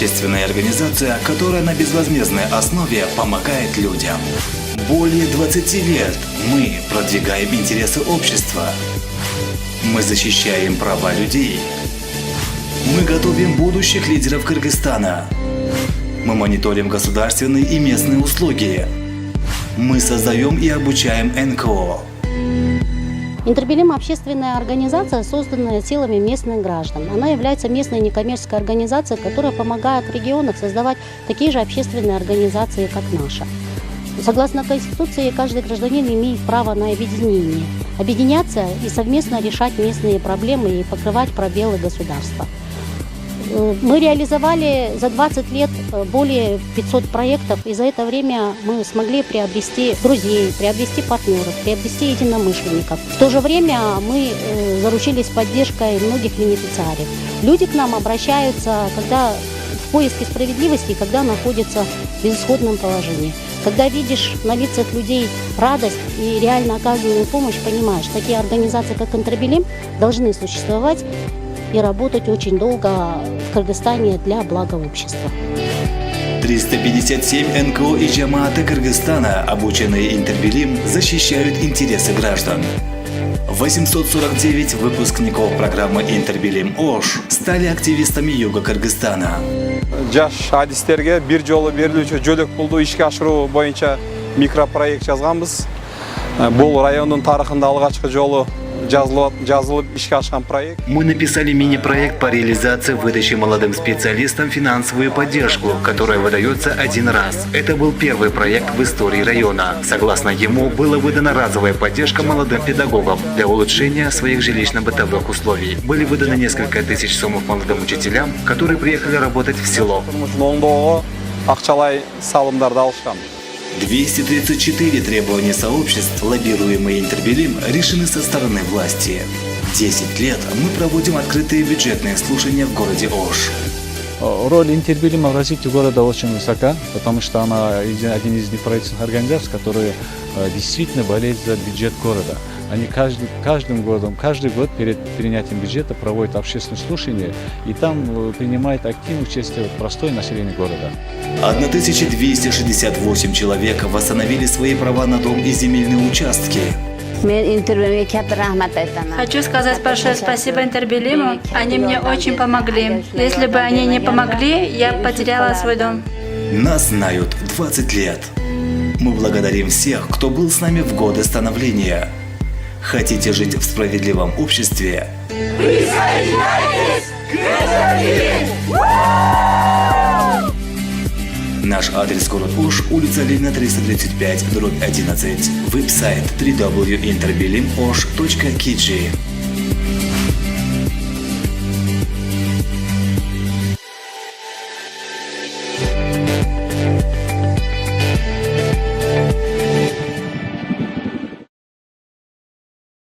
общественная организация, которая на безвозмездной основе помогает людям. Более 20 лет мы продвигаем интересы общества. Мы защищаем права людей. Мы готовим будущих лидеров Кыргызстана. Мы мониторим государственные и местные услуги. Мы создаем и обучаем НКО. Интербелим – общественная организация, созданная силами местных граждан. Она является местной некоммерческой организацией, которая помогает в регионах создавать такие же общественные организации, как наша. Согласно Конституции, каждый гражданин имеет право на объединение, объединяться и совместно решать местные проблемы и покрывать пробелы государства. Мы реализовали за 20 лет более 500 проектов, и за это время мы смогли приобрести друзей, приобрести партнеров, приобрести единомышленников. В то же время мы заручились поддержкой многих бенефициариев. Люди к нам обращаются, когда в поиске справедливости, когда находятся в безысходном положении. Когда видишь на лицах людей радость и реально оказанную помощь, понимаешь, такие организации, как Интербелим, должны существовать и работать очень долго в Кыргызстане для блага общества. 357 НКО и джамааты Кыргызстана, обученные Интербелим, защищают интересы граждан. 849 выпускников программы Интербелим ОШ стали активистами юга Кыргызстана. Жаш адистерге бир жолу берилүүчү жөлөк пулду ишке ашыруу боюнча микропроект жазганбыз. Бул райондун тарыхында алгачкы жолу жазылып ишке ашкан проект. Мы написали мини-проект по реализации выдачи молодым специалистам финансовую поддержку, которая выдается один раз. Это был первый проект в истории района. Согласно ему, была выдана разовая поддержка молодым педагогам для улучшения своих жилищно-бытовых условий. Были выданы несколько тысяч сомов молодым учителям, которые приехали работать в село. 234 требования сообществ, лоббируемые Интербелим, решены со стороны власти. 10 лет мы проводим открытые бюджетные слушания в городе Ош. Роль Интербелима в развитии города очень высока, потому что она один из неправительственных организаций, которые действительно болеют за бюджет города. Они каждый год перед принятием бюджета проводят общественные слушания, и там принимает активное участие простое население города. 1268 человек восстановили свои права на дом и земельные участки. Хочу сказать большое спасибо Интербелиму. Они мне очень помогли. Если бы они не помогли, я потеряла свой дом. Нас знают 20 лет. Мы благодарим всех, кто был с нами в годы становления. Хотите жить в справедливом обществе? Присоединяйтесь к Интербелим! Наш адрес: город Ош, улица Ленина, 335, дробь 11. Веб-сайт www.interbelim.osh.kg.